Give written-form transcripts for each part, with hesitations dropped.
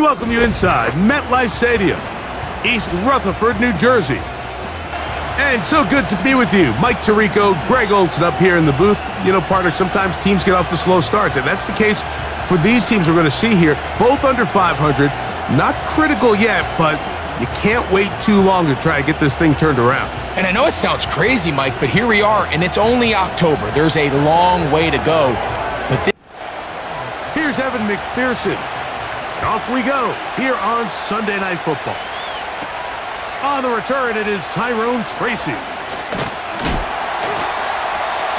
welcome you inside MetLife Stadium, East Rutherford, New Jersey. And so good to be with you. Mike Tirico, Greg Olson up here in the booth. You know, partner, sometimes teams get off to slow starts, and that's the case for these teams we're going to see here. Both under 500, not critical yet, but you can't wait too long to try to get this thing turned around. And I know it sounds crazy, Mike, but here we are, and it's only October. There's a long way to go. But here's Evan McPherson. Off we go here on Sunday Night Football. On the return, it is Tyrone Tracy.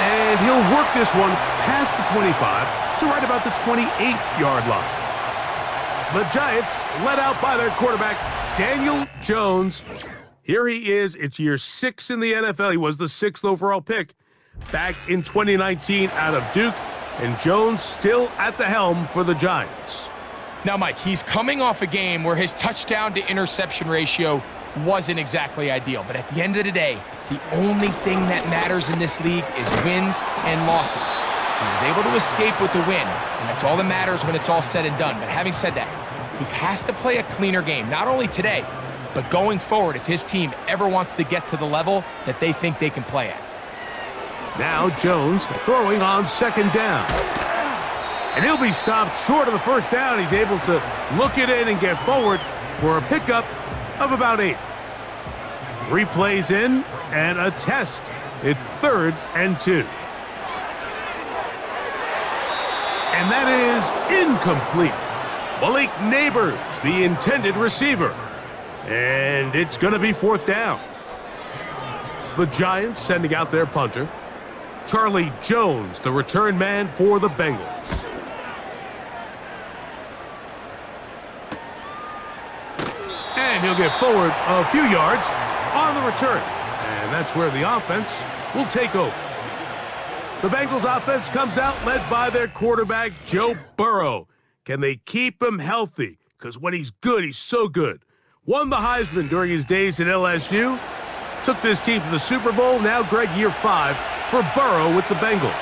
And he'll work this one past the 25 to right about the 28-yard line. The Giants led out by their quarterback, Daniel Jones. Here he is. It's year 6 in the NFL. He was the 6th overall pick back in 2019 out of Duke. And Jones still at the helm for the Giants. now, Mike, he's coming off a game where his touchdown-to-interception ratio wasn't exactly ideal. But at the end of the day, the only thing that matters in this league is wins and losses. He was able to escape with the win, and that's all that matters when it's all said and done. But having said that, he has to play a cleaner game, not only today, but going forward if his team ever wants to get to the level that they think they can play at. Now Jones throwing on second down. And he'll be stopped short of the first down. He's able to look it in and get forward for a pickup of about 8. 3 plays in and a test. It's 3rd and 2. And that is incomplete. Malik Neighbors, the intended receiver. And it's going to be 4th down. The Giants sending out their punter. Charlie Jones, the return man for the Bengals. And he'll get forward a few yards on the return. And that's where the offense will take over. The Bengals offense comes out led by their quarterback, Joe Burrow. Can they keep him healthy? Because when he's good, he's so good. Won the Heisman during his days at LSU. Took this team to the Super Bowl. Now, Greg, year 5 for Burrow with the Bengals.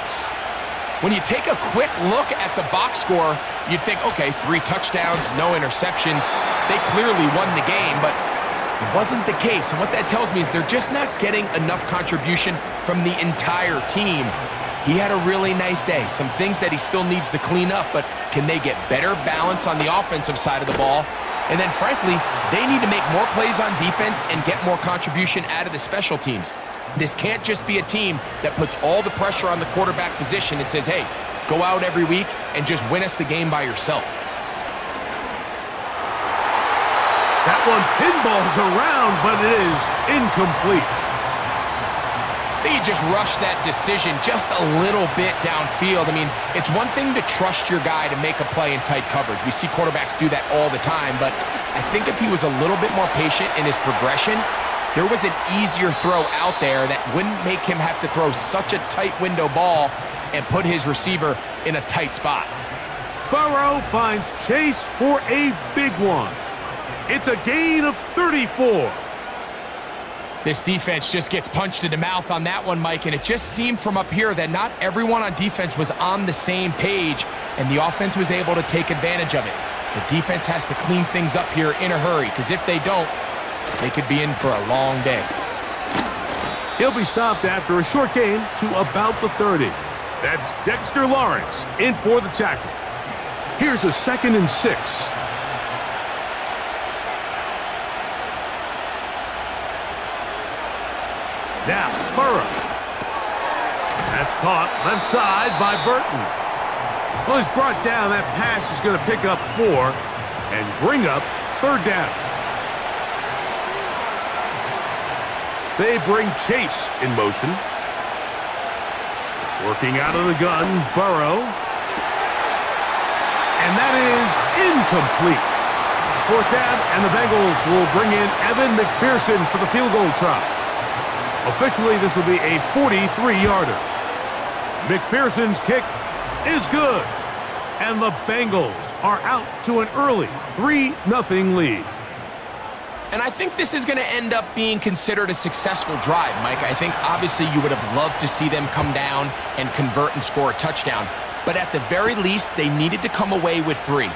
When you take a quick look at the box score, you'd think, okay, 3 touchdowns, no interceptions. They clearly won the game, but it wasn't the case. And what that tells me is they're just not getting enough contribution from the entire team. He had a really nice day. Some things that he still needs to clean up, but can they get better balance on the offensive side of the ball? And then, frankly, they need to make more plays on defense and get more contribution out of the special teams. This can't just be a team that puts all the pressure on the quarterback position and says, hey, go out every week and just win us the game by yourself. That one pinballs around, but it is incomplete. I think he just rushed that decision just a little bit downfield. I mean, it's one thing to trust your guy to make a play in tight coverage. We see quarterbacks do that all the time, but I think if he was a little bit more patient in his progression, there was an easier throw out there that wouldn't make him have to throw such a tight window ball and put his receiver in a tight spot. Burrow finds Chase for a big one. It's a gain of 34. This defense just gets punched in the mouth on that one, Mike, and it just seemed from up here that not everyone on defense was on the same page, and the offense was able to take advantage of it. The defense has to clean things up here in a hurry, because if they don't, they could be in for a long day. He'll be stopped after a short gain to about the 30. That's Dexter Lawrence in for the tackle. Here's a 2nd and 6. Now, Burrow. That's caught left side by Burton. Well, he's brought down. That pass is going to pick up 4 and bring up 3rd down. They bring Chase in motion. Working out of the gun, Burrow. And that is incomplete. 4th down, and the Bengals will bring in Evan McPherson for the field goal try. Officially, this will be a 43-yarder. McPherson's kick is good. And the Bengals are out to an early 3-0 lead. And I think this is going to end up being considered a successful drive, Mike. I think obviously you would have loved to see them come down and convert and score a touchdown. But at the very least, they needed to come away with 3.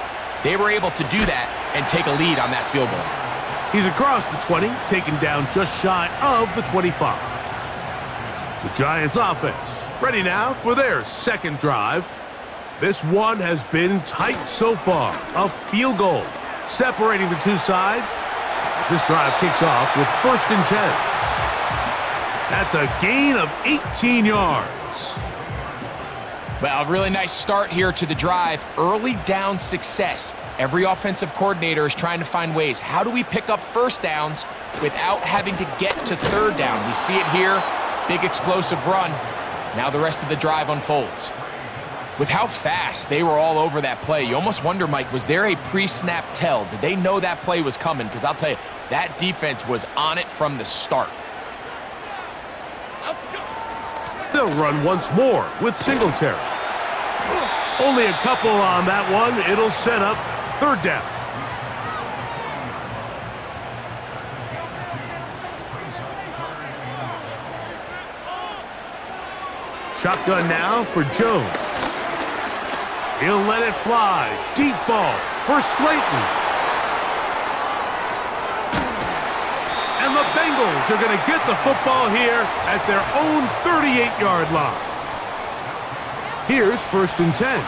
They were able to do that and take a lead on that field goal. He's across the 20, taken down just shy of the 25. The Giants offense ready now for their second drive. This one has been tight so far. A field goal separating the two sides as this drive kicks off with 1st and 10. That's a gain of 18 yards. Well, a really nice start here to the drive. Early down success. Every offensive coordinator is trying to find ways. How do we pick up first downs without having to get to third down? We see it here. Big explosive run. Now the rest of the drive unfolds. With how fast they were all over that play, you almost wonder, Mike, was there a pre-snap tell? Did they know that play was coming? Because I'll tell you, that defense was on it from the start. They'll run once more with Singletary. Only a couple on that one. It'll set up 3rd down. Shotgun now for Jones. He'll let it fly. Deep ball for Slayton. And the Bengals are going to get the football here at their own 38-yard line. Here's 1st and 10.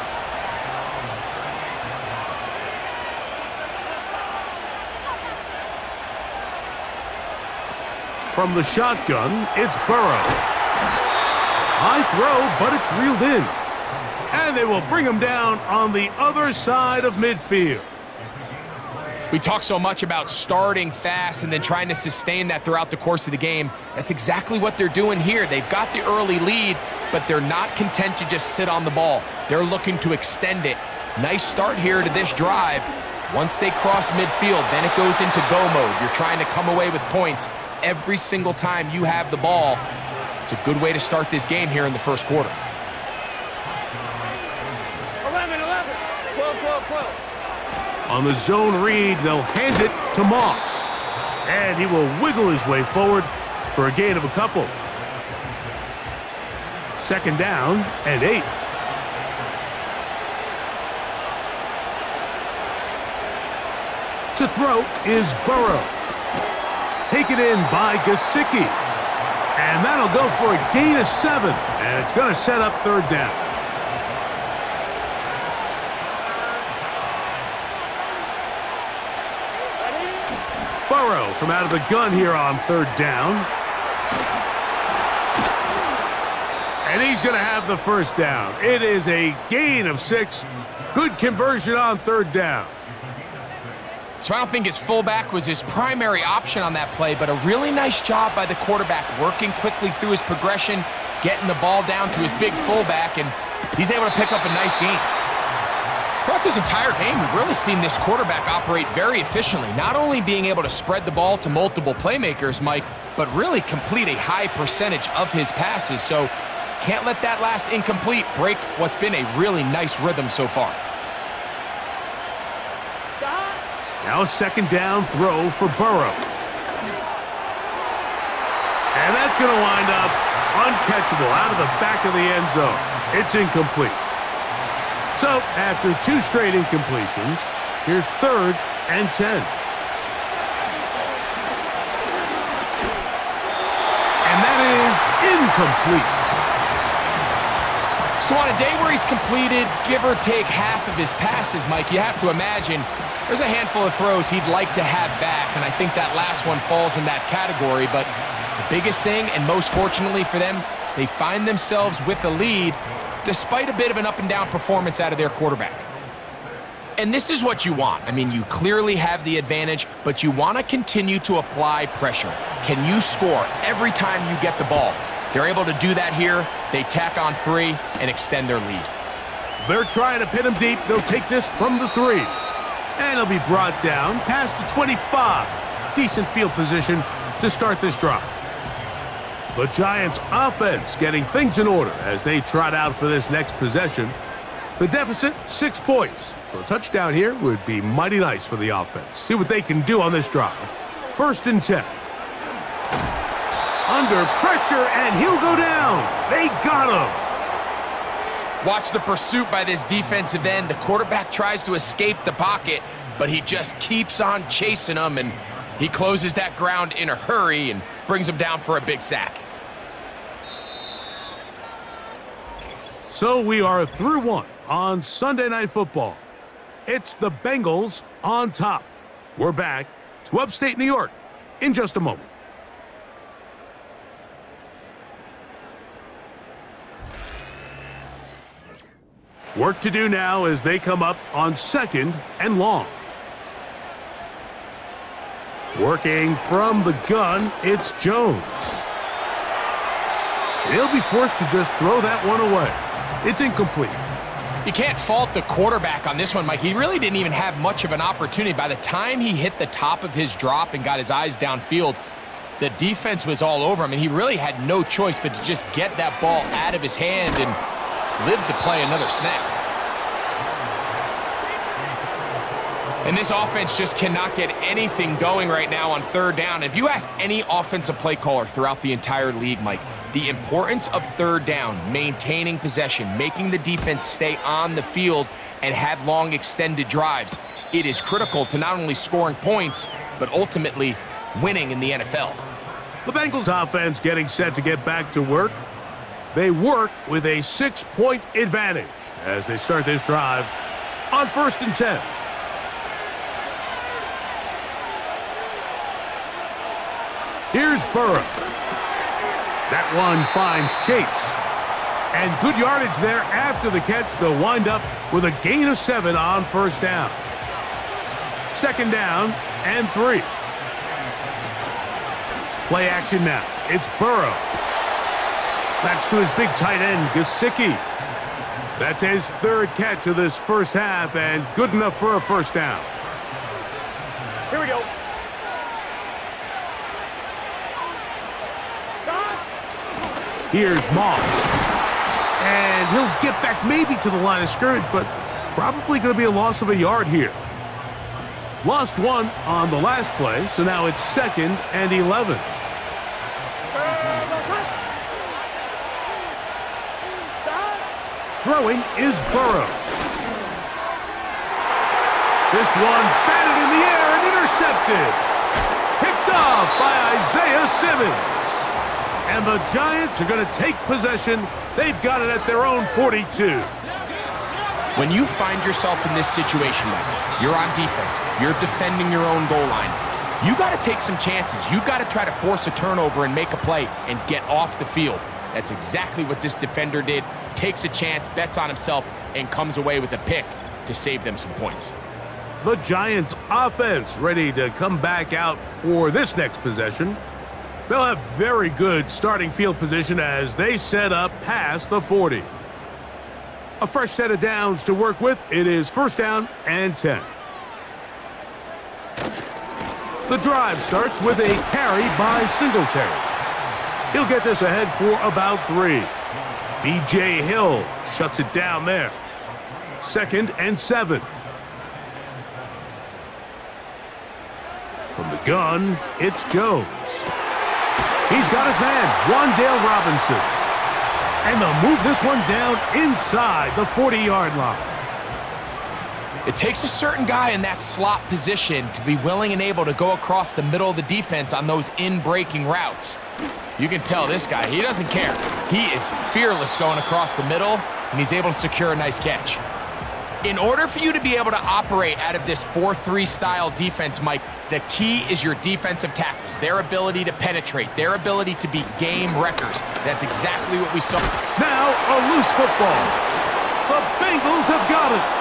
From the shotgun, it's Burrow. High throw, but it's reeled in. And they will bring him down on the other side of midfield. We talk so much about starting fast and then trying to sustain that throughout the course of the game. That's exactly what they're doing here. They've got the early lead, but they're not content to just sit on the ball. They're looking to extend it. Nice start here to this drive. Once they cross midfield, then it goes into go mode. You're trying to come away with points every single time you have the ball. It's a good way to start this game here in the first quarter. 11, 12, 12, 12. On the zone read, they'll hand it to Moss. And he will wiggle his way forward for a gain of a couple. 2nd down and 8. To throw is Burrow. Taken in by Gesicki. And that'll go for a gain of 7. And it's going to set up 3rd down. Burrow from out of the gun here on 3rd down. And he's going to have the 1st down. It is a gain of 6. Good conversion on 3rd down. So I don't think his fullback was his primary option on that play, but a really nice job by the quarterback working quickly through his progression, getting the ball down to his big fullback, and he's able to pick up a nice gain. Throughout this entire game, we've really seen this quarterback operate very efficiently, not only being able to spread the ball to multiple playmakers, Mike, but really complete a high percentage of his passes. So can't let that last incomplete break what's been a really nice rhythm so far. Now a 2nd down throw for Burrow. And that's going to wind up uncatchable out of the back of the end zone. It's incomplete. So, after 2 straight incompletions, here's 3rd and 10. And that is incomplete. So on a day where he's completed, give or take half of his passes, Mike, you have to imagine there's a handful of throws he'd like to have back, and I think that last one falls in that category. But the biggest thing, and most fortunately for them, they find themselves with a lead despite a bit of an up-and-down performance out of their quarterback. And this is what you want. I mean, you clearly have the advantage, but you want to continue to apply pressure. Can you score every time you get the ball? They're able to do that here. They tack on 3 and extend their lead. They're trying to pin him deep. They'll take this from the 3. And he'll be brought down past the 25. Decent field position to start this drive. The Giants offense getting things in order as they trot out for this next possession. The deficit, 6 points. So a touchdown here would be mighty nice for the offense. See what they can do on this drive. 1st and 10. Under pressure, and he'll go down. They got him. Watch the pursuit by this defensive end. The quarterback tries to escape the pocket, but he just keeps on chasing him, and he closes that ground in a hurry and brings him down for a big sack. So we are through one on Sunday Night Football. It's the Bengals on top. We're back to upstate New York in just a moment. Work to do now as they come up on 2nd and long. Working from the gun, it's Jones. He'll be forced to just throw that one away. It's incomplete. You can't fault the quarterback on this one, Mike. He really didn't even have much of an opportunity. By the time he hit the top of his drop and got his eyes downfield, the defense was all over him, and he really had no choice but to just get that ball out of his hand and live to play another snap. And this offense just cannot get anything going right now on 3rd down. If you ask any offensive play caller throughout the entire league, Mike, the importance of 3rd down, maintaining possession, making the defense stay on the field and have long extended drives, it is critical to not only scoring points, but ultimately winning in the NFL. The Bengals offense getting set to get back to work. They work with a 6-point advantage as they start this drive on 1st and 10. Here's Burrow. That one finds Chase. And good yardage there after the catch. They'll wind up with a gain of 7 on 1st down. 2nd down and 3. Play action now. It's Burrow. That's to his big tight end, Gesicki. That's his 3rd catch of this first half and good enough for a 1st down. Here we go. Here's Moss. And he'll get back maybe to the line of scrimmage, but probably going to be a loss of a yard here. Lost 1 on the last play, so now it's 2nd and 11. Throwing is Burrow. This one batted in the air and intercepted. Picked off by Isaiah Simmons. And the Giants are going to take possession. They've got it at their own 42. When you find yourself in this situation, Mike, you're on defense, you're defending your own goal line, you got to take some chances. You got to try to force a turnover and make a play and get off the field. That's exactly what this defender did. Takes a chance, bets on himself, and comes away with a pick to save them some points. The Giants offense ready to come back out for this next possession. They'll have very good starting field position as they set up past the 40. A fresh set of downs to work with. It is 1st down and 10. The drive starts with a carry by Singletary. He'll get this ahead for about 3. B.J. Hill shuts it down there. 2nd and 7. From the gun, it's Jones. He's got his man, Wan'Dale Robinson. And they'll move this one down inside the 40-yard line. It takes a certain guy in that slot position to be willing and able to go across the middle of the defense on those in-breaking routes. You can tell this guy, he doesn't care. He is fearless going across the middle, and he's able to secure a nice catch. In order for you to be able to operate out of this 4-3 style defense, Mike, the key is your defensive tackles, their ability to penetrate, their ability to be game wreckers. That's exactly what we saw. Now a loose football. The Bengals have got it.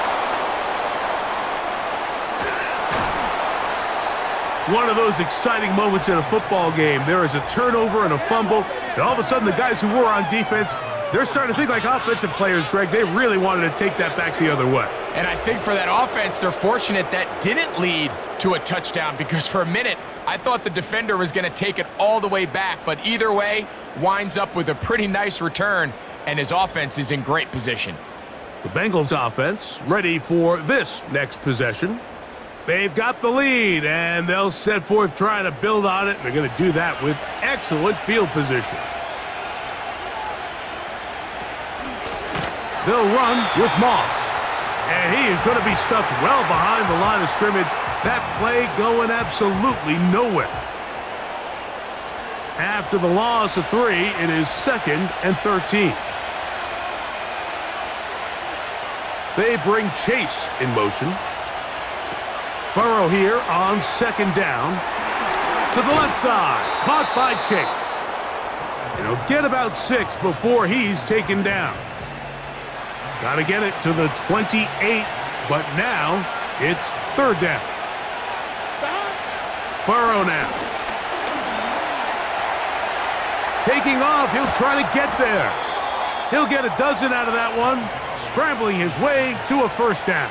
One of those exciting moments in a football game. There is a turnover and a fumble, and all of a sudden the guys who were on defense, they're starting to think like offensive players, Greg. They really wanted to take that back the other way. And I think for that offense, they're fortunate that didn't lead to a touchdown, because for a minute, I thought the defender was going to take it all the way back. But either way, winds up with a pretty nice return, and his offense is in great position. The Bengals offense ready for this next possession. They've got the lead, and they'll set forth trying to build on it. They're going to do that with excellent field position. They'll run with Moss. And he is going to be stuffed well behind the line of scrimmage. That play going absolutely nowhere. After the loss of 3, it is 2nd and 13. They bring Chase in motion. Burrow here on 2nd down. To the left side. Caught by Chase. And he'll get about 6 before he's taken down. Got to get it to the 28, but now it's 3rd down. Burrow now. Taking off, he'll try to get there. He'll get a dozen out of that one, scrambling his way to a 1st down.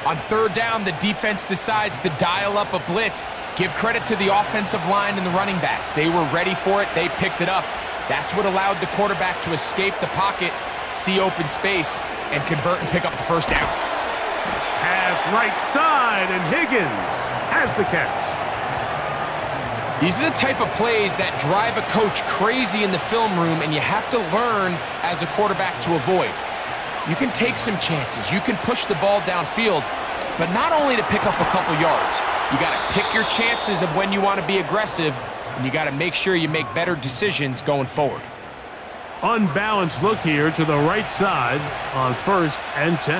On 3rd down, the defense decides to dial up a blitz. Give credit to the offensive line and the running backs. They were ready for it. They picked it up. That's what allowed the quarterback to escape the pocket, see open space, and convert and pick up the 1st down. Pass right side, and Higgins has the catch. These are the type of plays that drive a coach crazy in the film room, and you have to learn as a quarterback to avoid. You can take some chances. You can push the ball downfield, but not only to pick up a couple yards. You got to pick your chances of when you want to be aggressive, and you got to make sure you make better decisions going forward. Unbalanced look here to the right side on 1st and 10.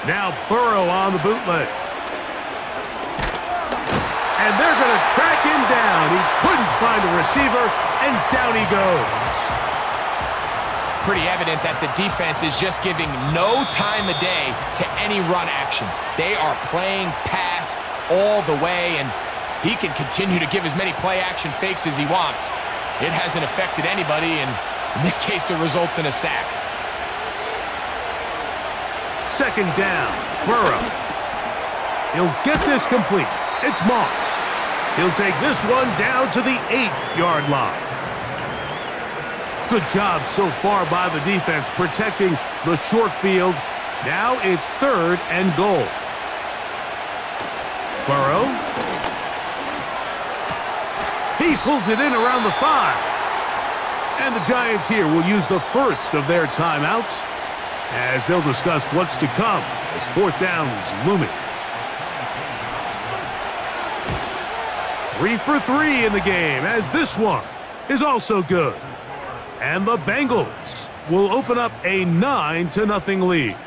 Now Burrow on the bootleg. And they're going to track him down. He couldn't find a receiver, and down he goes. Pretty evident that the defense is just giving no time of day to any run actions. They are playing pass all the way, and he can continue to give as many play-action fakes as he wants. It hasn't affected anybody, and in this case, it results in a sack. 2nd down, Burrow. He'll get this complete. It's Moss. He'll take this one down to the 8-yard line. Good job so far by the defense protecting the short field. Now it's 3rd and goal. Burrow. He pulls it in around the 5. And the Giants here will use the first of their timeouts as they'll discuss what's to come as 4th down is looming. 3 for 3 in the game as this one is also good. And the Bengals will open up a 9-0 lead.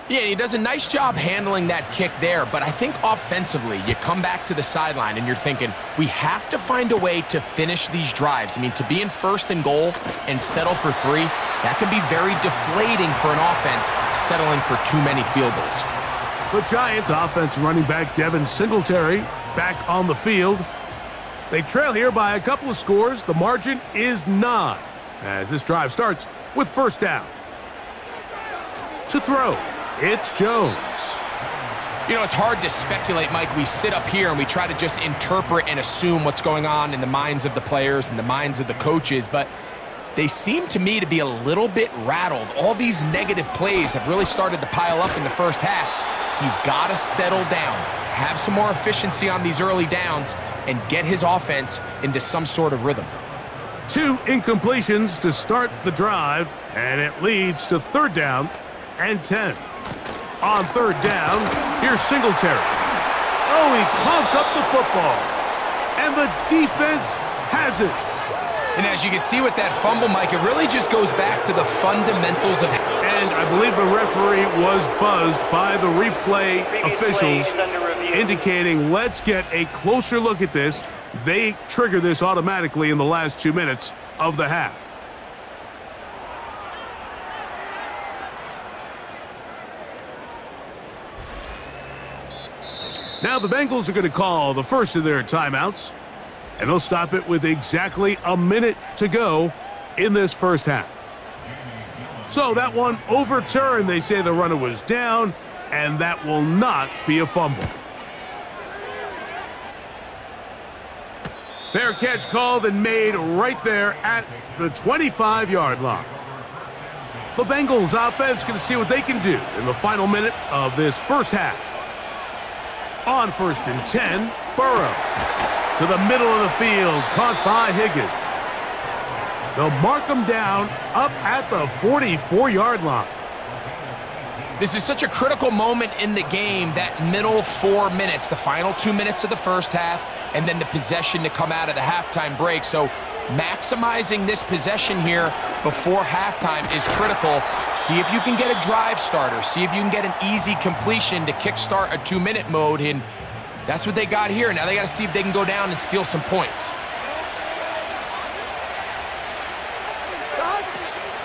Yeah, he does a nice job handling that kick there, but I think offensively, you come back to the sideline and you're thinking, we have to find a way to finish these drives. I mean, to be in 1st and goal and settle for 3, that can be very deflating for an offense settling for too many field goals. The Giants offense running back Devin Singletary back on the field. They trail here by a couple of scores. The margin is 9 as this drive starts with 1st down. To throw, it's Jones. You know, it's hard to speculate, Mike. We sit up here and we try to just interpret and assume what's going on in the minds of the players and the minds of the coaches, but they seem to me to be a little bit rattled. All these negative plays have really started to pile up in the 1st half. He's got to settle down, have some more efficiency on these early downs, and get his offense into some sort of rhythm. 2 incompletions to start the drive, and it leads to 3rd down and 10. On 3rd down, here's Singletary. Oh, he coughs up the football, and the defense has it. And as you can see with that fumble, Mike, it really just goes back to the fundamentals of... And I believe the referee was buzzed by the replay officials, indicating let's get a closer look at this. They trigger this automatically in the last 2 minutes of the half. Now the Bengals are going to call the first of their timeouts, and they'll stop it with exactly a minute to go in this 1st half. So that one overturned. They say the runner was down, and that will not be a fumble. Fair catch called and made right there at the 25-yard line. The Bengals offense going to see what they can do in the final minute of this 1st half. On 1st and 10, Burrow to the middle of the field, caught by Higgins. They'll mark him down up at the 44-yard line. This is such a critical moment in the game, that middle 4 minutes, the final 2 minutes of the first half, and then the possession to come out of the halftime break. So maximizing this possession here before halftime is critical. See if you can get a drive starter. See if you can get an easy completion to kickstart a 2-minute mode, and that's what they got here. Now they got to see if they can go down and steal some points.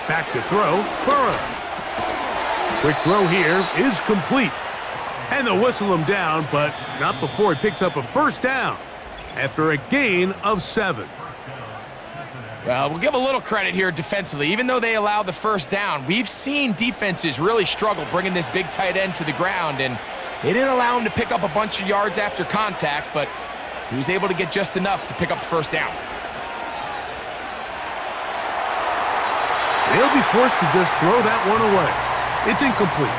Back to throw, Burrow. Quick throw here is complete. And they'll whistle him down, but not before he picks up a first down after a gain of 7. Well, we'll give a little credit here defensively. Even though they allowed the first down, we've seen defenses really struggle bringing this big tight end to the ground, and they didn't allow him to pick up a bunch of yards after contact, but he was able to get just enough to pick up the first down. They'll be forced to just throw that one away. It's incomplete.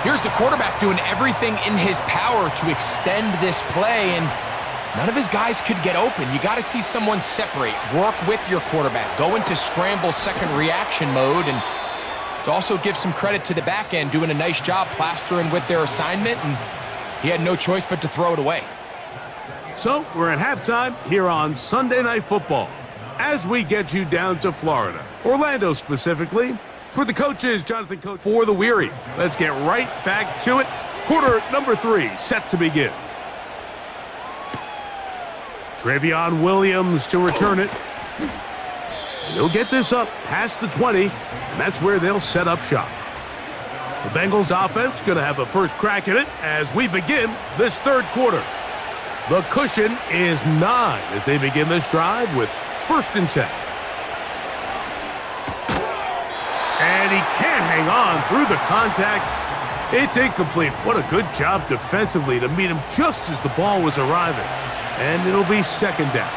Here's the quarterback doing everything in his power to extend this play, and none of his guys could get open. You got to see someone separate, work with your quarterback, go into scramble second reaction mode, and it also gives some credit to the back end doing a nice job plastering with their assignment, and he had no choice but to throw it away. So we're at halftime here on Sunday Night Football as we get you down to Florida, Orlando specifically. It's where the coach is, Jonathan Coach, for the weary. Let's get right back to it. Quarter number 3 set to begin. Trevion Williams to return it. And he'll get this up past the 20, and that's where they'll set up shop. The Bengals offense going to have a first crack at it as we begin this third quarter. The cushion is 9 as they begin this drive with 1st and 10. And he can't hang on through the contact. It's incomplete. What a good job defensively to meet him just as the ball was arriving. And it'll be 2nd down.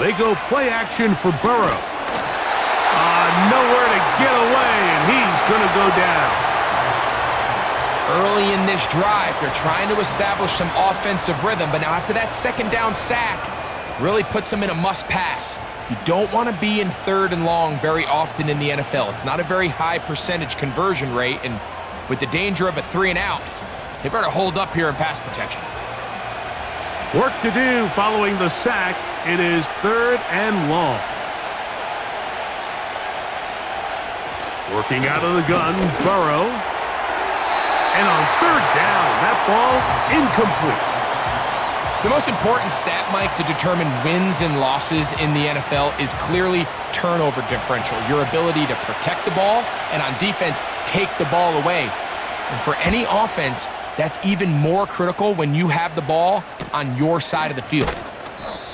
They go play action for Burrow. Nowhere to get away, and he's going to go down. Early in this drive, they're trying to establish some offensive rhythm, but now after that 2nd down sack, really puts them in a must-pass. You don't want to be in 3rd and long very often in the NFL. It's not a very high percentage conversion rate, and with the danger of a 3-and-out, they better hold up here in pass protection. Work to do following the sack. It is 3rd and long. Working out of the gun, Burrow. And on 3rd down, that ball incomplete. The most important stat, Mike, to determine wins and losses in the NFL is clearly turnover differential, your ability to protect the ball, and on defense, take the ball away. And for any offense, that's even more critical when you have the ball on your side of the field.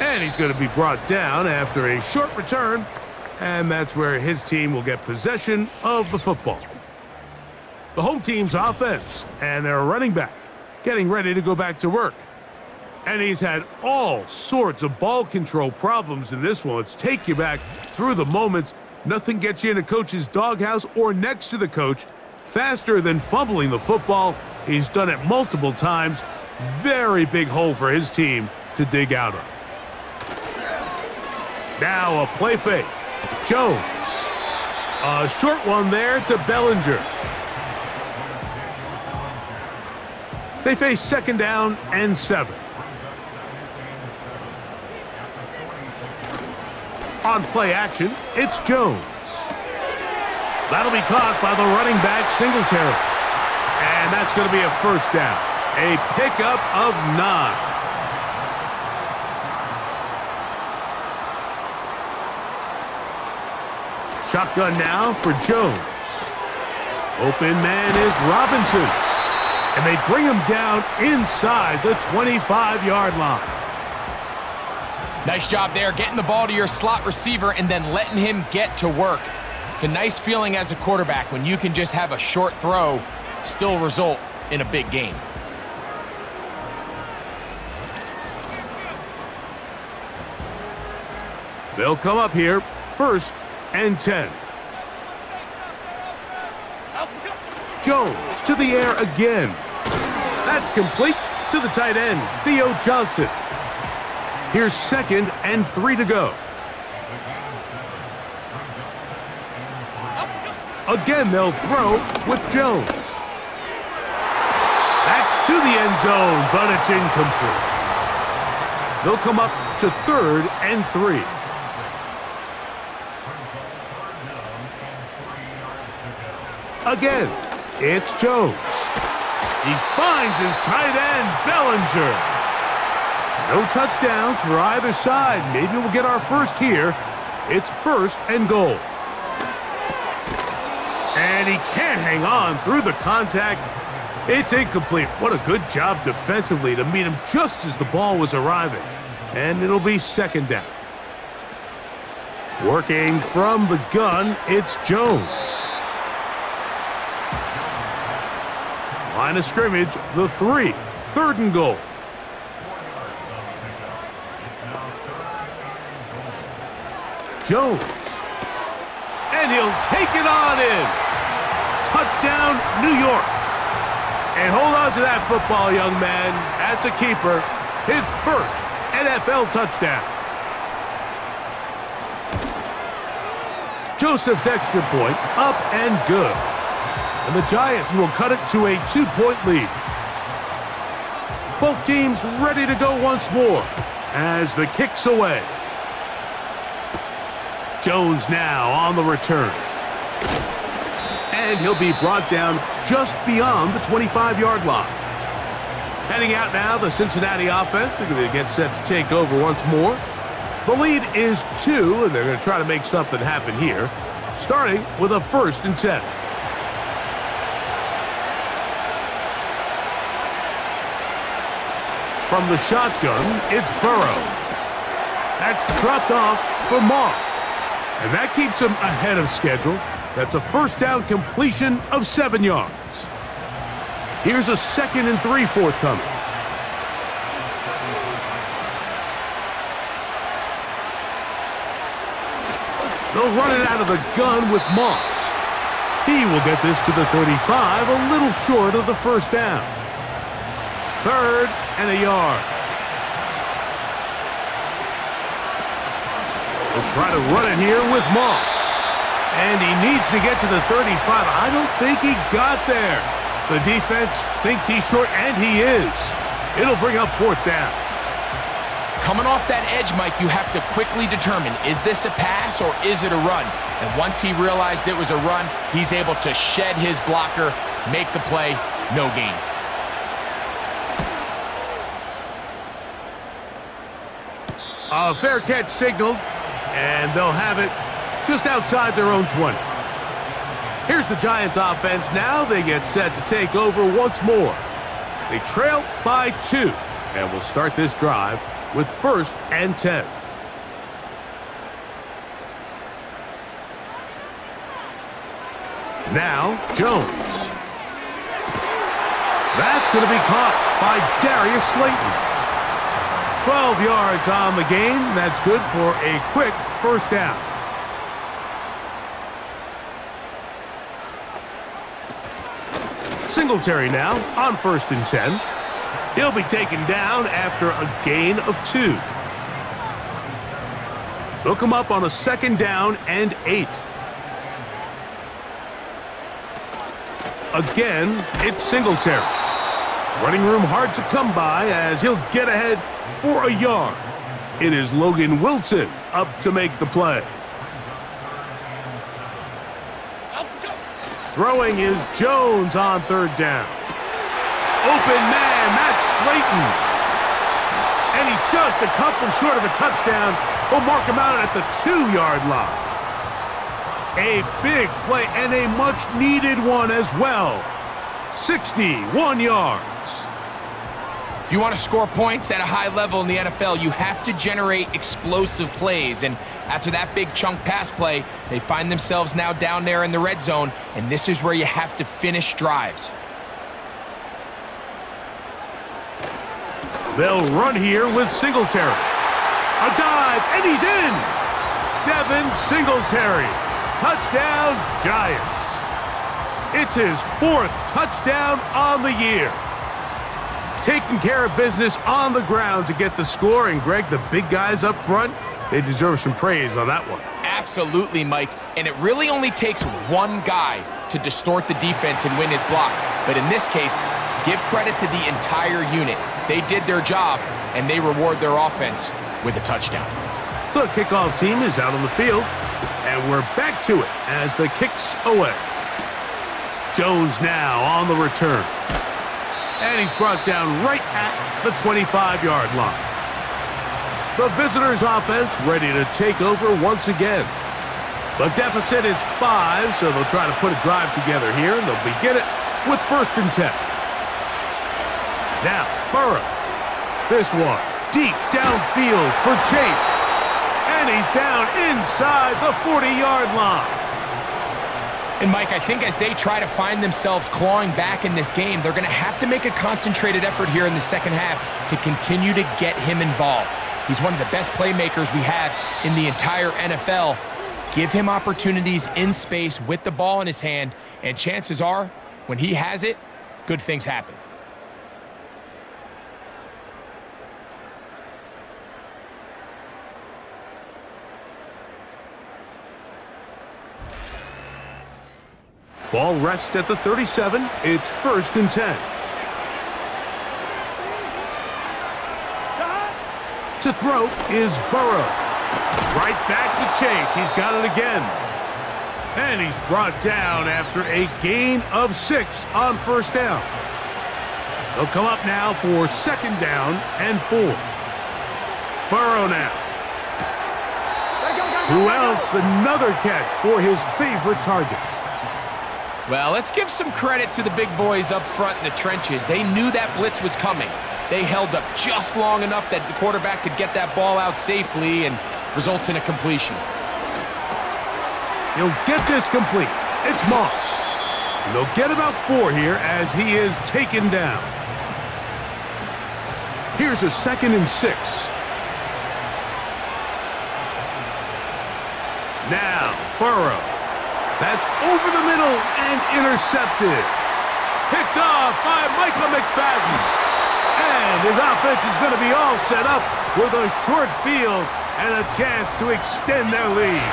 And he's going to be brought down after a short return, and that's where his team will get possession of the football. The home team's offense and their running back getting ready to go back to work. And he's had all sorts of ball control problems in this one. Let's take you back through the moments. Nothing gets you in a coach's doghouse or next to the coach faster than fumbling the football. He's done it multiple times. Very big hole for his team to dig out of. Now a play fake. Jones. A short one there to Bellinger. They face 2nd down and 7. On play action, it's Jones. That'll be caught by the running back, Singletary. And that's going to be a 1st down. A pickup of 9. Shotgun now for Jones. Open man is Robinson. And they bring him down inside the 25-yard line. Nice job there, getting the ball to your slot receiver and then letting him get to work. It's a nice feeling as a quarterback when you can just have a short throw, still result in a big game. They'll come up here, 1st and 10. Jones to the air again. That's complete to the tight end, Theo Johnson. Here's 2nd and 3 to go. Again, they'll throw with Jones. That's to the end zone, but it's incomplete. They'll come up to 3rd and 3. Again, it's Jones. He finds his tight end, Bellinger. No touchdowns for either side. Maybe we'll get our first here. It's 1st and goal. And he can't hang on through the contact. It's incomplete. What a good job defensively to meet him just as the ball was arriving. And it'll be 2nd down. Working from the gun, it's Jones. Line of scrimmage, the 3. 3rd and goal. Jones. And he'll take it on in. Touchdown, New York. And hold on to that football, young man. That's a keeper. His first NFL touchdown. Joseph's extra point up and good. And the Giants will cut it to a 2-point lead. Both teams ready to go once more as the kick's away. Jones now on the return. And he'll be brought down just beyond the 25-yard line. Heading out now, the Cincinnati offense. They're going to get set to take over once more. The lead is 2, and they're going to try to make something happen here, starting with a 1st and 10. From the shotgun, it's Burrow. That's dropped off for Moss. And that keeps him ahead of schedule. That's a 1st down completion of 7 yards. Here's a 2nd and 3 forthcoming. They'll run it out of the gun with Moss. He will get this to the 35, a little short of the 1st down. 3rd and a yard. We'll try to run it here with Moss. And he needs to get to the 35. I don't think he got there. The defense thinks he's short, and he is. It'll bring up 4th down. Coming off that edge, Mike, you have to quickly determine, is this a pass or is it a run? And once he realized it was a run, he's able to shed his blocker, make the play, no gain. A fair catch signaled, and they'll have it just outside their own 20. Here's the Giants offense now. They get set to take over once more. They trail by 2, and will start this drive with 1st and 10. Now, Jones. That's going to be caught by Darius Slayton. 12 yards on the game. That's good for a quick 1st down. Singletary now on 1st and 10. He'll be taken down after a gain of 2. They'll come up on a 2nd down and 8. Again, it's Singletary. Running room hard to come by as he'll get ahead for a yard. It is Logan Wilson up to make the play. Throwing is Jones on 3rd down. Open man, that's Slayton. And he's just a couple short of a touchdown. We'll mark him out at the 2-yard line. A big play and a much-needed one as well. 61 yards. If you want to score points at a high level in the NFL, you have to generate explosive plays. And after that big chunk pass play, they find themselves now down there in the red zone, and this is where you have to finish drives. They'll run here with Singletary. A dive, and he's in! Devin Singletary. Touchdown, Giants. It's his 4th touchdown on the year. taking care of business on the ground to get the score. And, Greg, the big guys up front, they deserve some praise on that one. Absolutely, Mike. And it really only takes one guy to distort the defense and win his block. But in this case, give credit to the entire unit. They did their job, and they reward their offense with a touchdown. The kickoff team is out on the field, and we're back to it as the kick's away. Jones now on the return. And he's brought down right at the 25-yard line. The visitors' offense ready to take over once again. The deficit is 5, so they'll try to put a drive together here, and they'll begin it with 1st and 10. Now, Burrow. This one deep downfield for Chase. And he's down inside the 40-yard line. And, Mike, I think as they try to find themselves clawing back in this game, they're going to have to make a concentrated effort here in the second half to continue to get him involved. He's one of the best playmakers we have in the entire NFL. Give him opportunities in space with the ball in his hand, and chances are, when he has it, good things happen. Ball rests at the 37. It's 1st and 10. To throw is Burrow. Right back to Chase. He's got it again. And he's brought down after a gain of 6 on 1st down. They'll come up now for 2nd down and 4. Burrow now. Who else? Another catch for his favorite target. Well, let's give some credit to the big boys up front in the trenches. They knew that blitz was coming. They held up just long enough that the quarterback could get that ball out safely and results in a completion. He'll get this complete. It's Moss. And they'll get about 4 here as he is taken down. Here's a 2nd and 6. Now, Burrow. That's over the middle and intercepted. Picked off by Michael McFadden. And his offense is going to be all set up with a short field and a chance to extend their lead.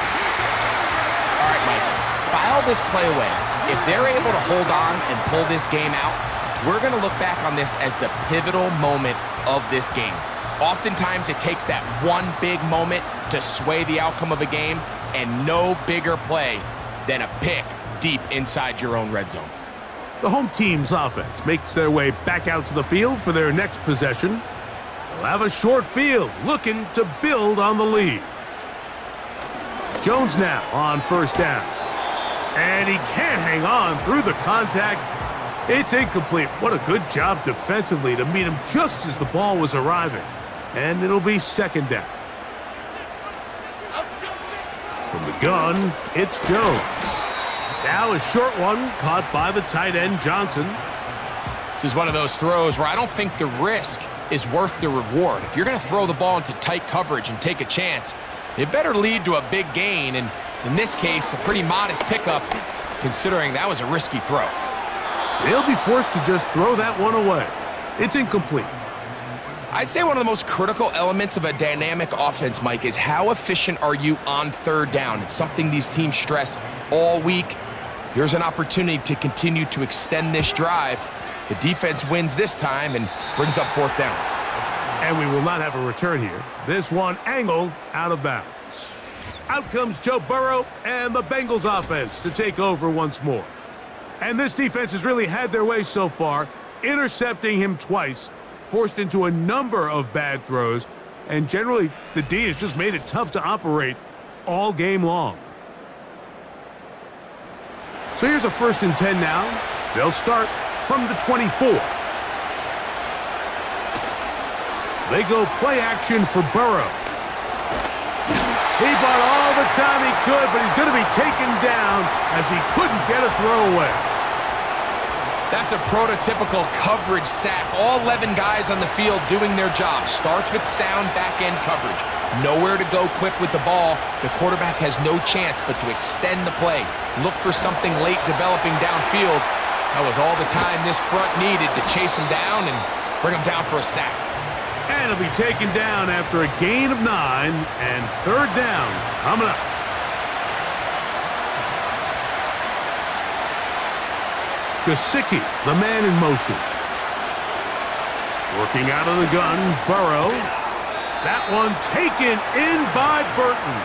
All right, Mike, file this play away. If they're able to hold on and pull this game out, we're going to look back on this as the pivotal moment of this game. Oftentimes, it takes that one big moment to sway the outcome of a game, and no bigger play than a pick deep inside your own red zone. The home team's offense makes their way back out to the field for their next possession. They'll have a short field looking to build on the lead. Jones now on 1st down. And he can't hang on through the contact. It's incomplete. What a good job defensively to meet him just as the ball was arriving. And it'll be 2nd down. From the gun, it's Jones. Now a short one caught by the tight end, Johnson. This is one of those throws where I don't think the risk is worth the reward. If you're going to throw the ball into tight coverage and take a chance, it better lead to a big gain. And in this case, a pretty modest pickup, considering that was a risky throw. They'll be forced to just throw that one away. It's incomplete. I'd say one of the most critical elements of a dynamic offense, Mike, is how efficient are you on 3rd down. It's something these teams stress all week. Here's an opportunity to continue to extend this drive. The defense wins this time and brings up 4th down. And we will not have a return here. This one angled out of bounds. Out comes Joe Burrow and the Bengals offense to take over once more. And this defense has really had their way so far, intercepting him twice, forced into a number of bad throws, and generally the D has just made it tough to operate all game long. So here's a 1st and 10 now. They'll start from the 24. They go play action for Burrow. He bought all the time he could, but he's going to be taken down as he couldn't get a throw away. That's a prototypical coverage sack. All 11 guys on the field doing their job. Starts with sound back-end coverage. Nowhere to go quick with the ball. The quarterback has no chance but to extend the play. Look for something late developing downfield. That was all the time this front needed to chase him down and Bring him down for a sack. And he'll be taken down after a gain of 9 and 3rd down coming up. Gesicki, the man in motion. Working out of the gun, Burrow. That one taken in by Burton.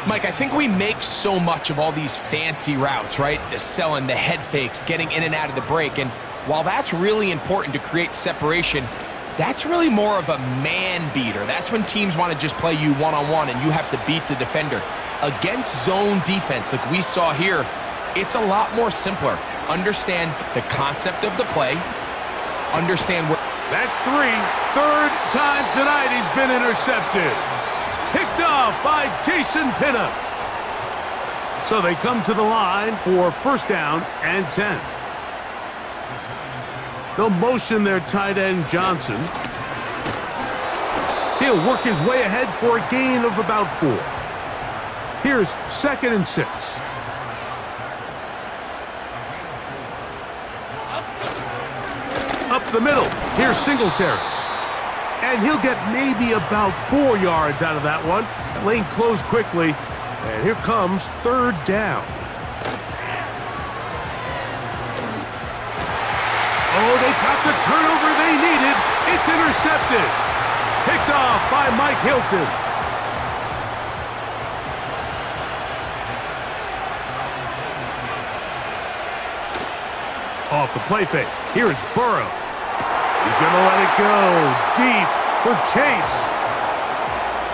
Mike, I think we make so much of all these fancy routes, right? The selling, the head fakes, getting in and out of the break. And while that's really important to create separation, that's really more of a man beater. That's when teams want to just play you one-on-one and you have to beat the defender. Against zone defense like we saw here, it's a lot more simpler. Understand the concept of the play. Understand what... That's 3rd time tonight he's been intercepted. Picked off by Jason Pinnock. So they come to the line for 1st down and 10. They'll motion their tight end, Johnson. He'll work his way ahead for a gain of about 4. Here's 2nd and 6. Up the middle. Here's Singletary. And he'll get maybe about 4 yards out of that one. That lane closed quickly. And here comes 3rd down. Oh, they got the turnover they needed. It's intercepted. Picked off by Mike Hilton. Off the play fake. Here's Burrow. He's going to let it go deep for Chase.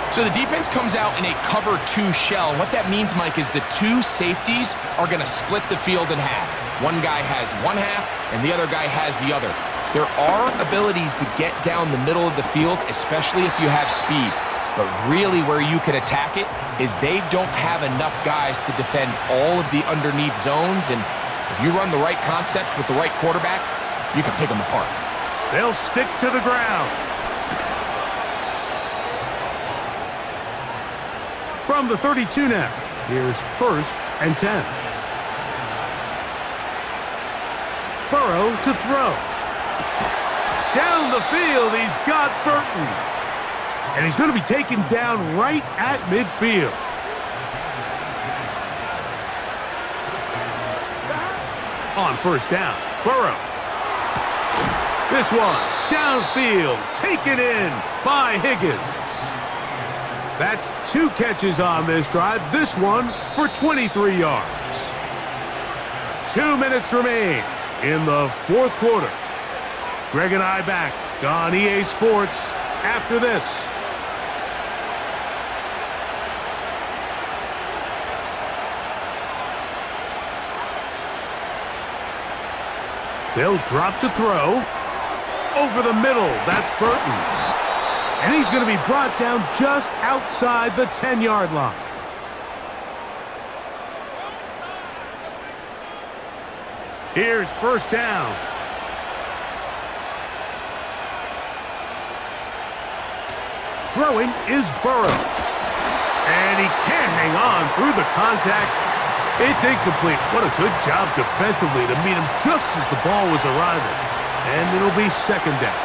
So the defense comes out in a cover 2 shell. What that means, Mike, is the 2 safeties are going to split the field in half. One guy has one half, and the other guy has the other. There are abilities to get down the middle of the field, especially if you have speed. But really where you can attack it is they don't have enough guys to defend all of the underneath zones. And if you run the right concepts with the right quarterback, you can pick them apart. They'll stick to the ground. From the 32 now, here's 1st and 10. Burrow to throw. Down the field, he's got Burton. And he's going to be taken down right at midfield. On 1st down, Burrow. This one, downfield, taken in by Higgins. That's 2 catches on this drive. This one for 23 yards. 2 minutes remain in the 4th quarter. Greg and I back on EA Sports after this. They'll drop to throw. Over the middle, that's Burton. And he's going to be brought down just outside the 10-yard line. Here's 1st down. Throwing is Burrow. And he can't hang on through the contact. It's incomplete. What a good job defensively to meet him just as the ball was arriving. And it'll be 2nd down.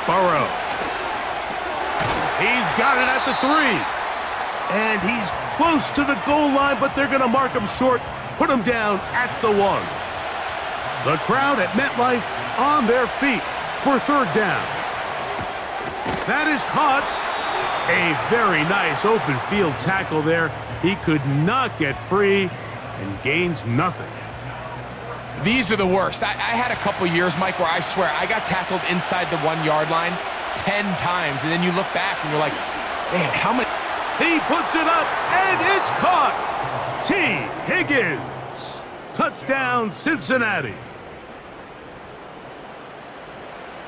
Burrow. He's got it at the 3. And he's close to the goal line, but they're going to mark him short, put him down at the 1. The crowd at MetLife on their feet for 3rd down. That is caught. A very nice open field tackle there. He could not get free and gains nothing. These are the worst. I had a couple years, Mike, where I swear I got tackled inside the 1-yard line 10 times, and then you look back and you're like, man, how many? He puts it up, and it's caught. T. Higgins. Touchdown, Cincinnati.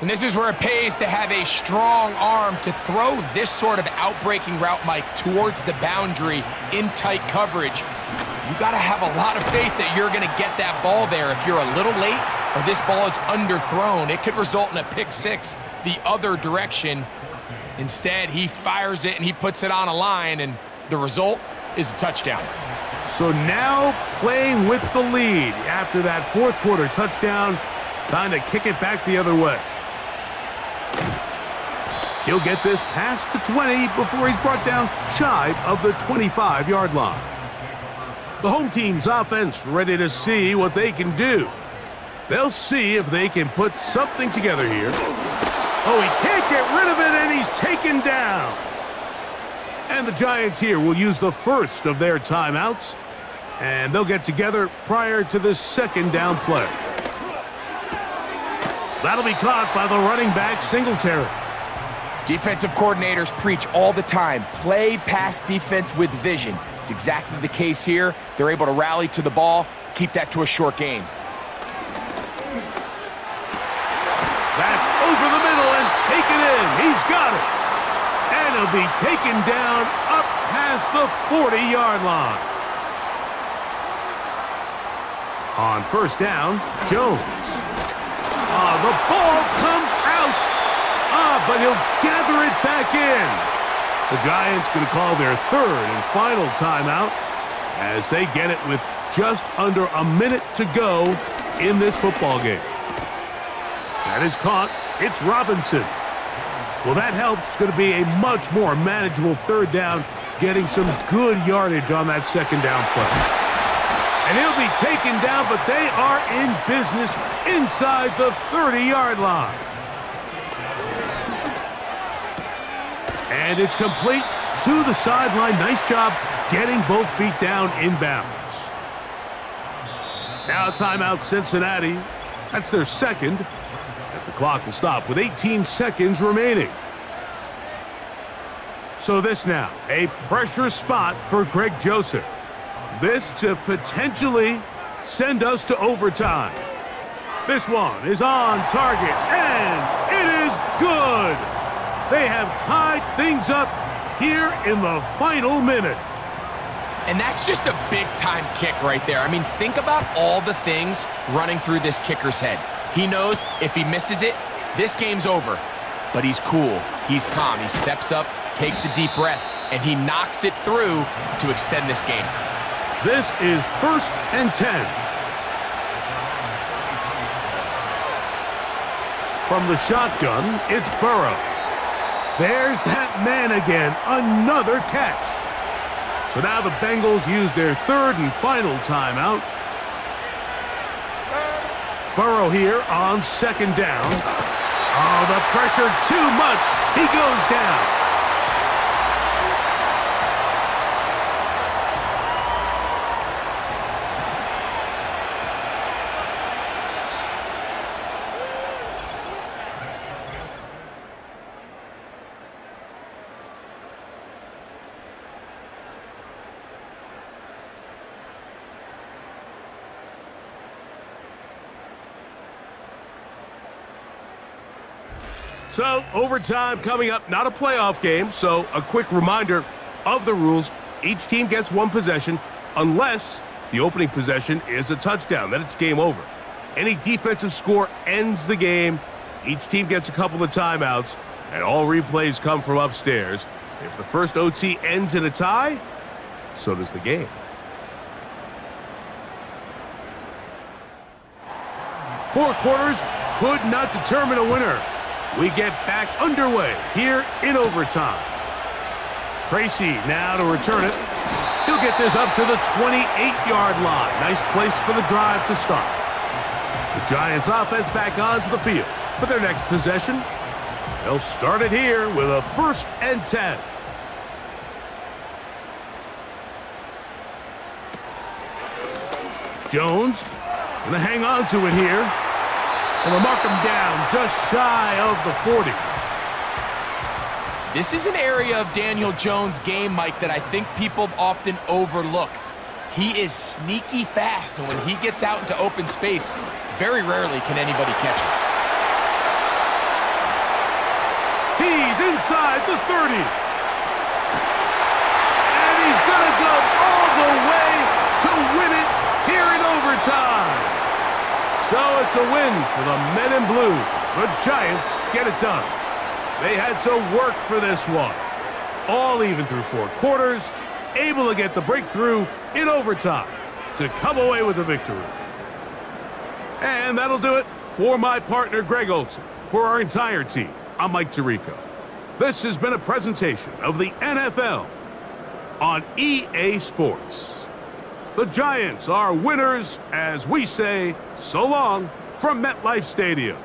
And this is where it pays to have a strong arm to throw this sort of outbreaking route, Mike, towards the boundary in tight coverage. You got to have a lot of faith that you're going to get that ball there. If you're a little late or this ball is underthrown, it could result in a pick 6 the other direction. Instead, he fires it and he puts it on a line, and the result is a touchdown. So now playing with the lead after that fourth quarter touchdown, time to kick it back the other way. He'll get this past the 20 before he's brought down shy of the 25-yard line. The home team's offense ready to see what they can do. They'll see if they can put something together here. Oh, he can't get rid of it, and he's taken down. And the Giants here will use the first of their timeouts, and they'll get together prior to the second down play. That'll be caught by the running back, Singletary. Defensive coordinators preach all the time, play pass defense with vision. It's exactly the case here. They're able to rally to the ball, keep that to a short game. That's over the middle and taken in. He's got it. And he'll be taken down up past the 40-yard line. On first down, Jones. The ball comes out. But he'll gather it back in. The Giants going to call their third and final timeout as they get it with just under a minute to go in this football game. That is caught. It's Robinson. Well, that helps. It's going to be a much more manageable third down, getting some good yardage on that second down play. And he'll be taken down, but they are in business inside the 30-yard line. And it's complete to the sideline. Nice job getting both feet down inbounds. Now timeout Cincinnati. That's their second, as the clock will stop with 18 seconds remaining. So this now, a pressure spot for Greg Joseph. This to potentially send us to overtime. This one is on target, and it is good. They have tied things up here in the final minute. And that's just a big-time kick right there. I mean, think about all the things running through this kicker's head. He knows if he misses it, this game's over. But he's cool. He's calm. He steps up, takes a deep breath, and he knocks it through to extend this game. This is 1st and 10. From the shotgun, it's Burrow. There's that man again, another catch. So now the Bengals use their third and final timeout. Burrow here on second down. Oh, the pressure too much. He goes down. So, overtime coming up, not a playoff game, so a quick reminder of the rules. Each team gets one possession unless the opening possession is a touchdown. Then it's game over. Any defensive score ends the game. Each team gets a couple of timeouts, and all replays come from upstairs. If the first OT ends in a tie, so does the game. Four quarters could not determine a winner. We get back underway here in overtime. Tracy now to return it. He'll get this up to the 28-yard line. Nice place for the drive to start. The Giants offense back onto the field for their next possession. They'll start it here with a 1st and 10. Jones gonna hang on to it here. And they'll mark him down just shy of the 40. This is an area of Daniel Jones' game, Mike, that I think people often overlook. He is sneaky fast, and when he gets out into open space, very rarely can anybody catch him. He's inside the 30. And he's going to go all the way to win it here in overtime. So it's a win for the men in blue. The Giants get it done. They had to work for this one. All even through 4 quarters, able to get the breakthrough in overtime to come away with the victory. And that'll do it for my partner, Greg Olson. For our entire team, I'm Mike Tirico. This has been a presentation of the NFL on EA Sports. The Giants are winners as we say so long from MetLife Stadium.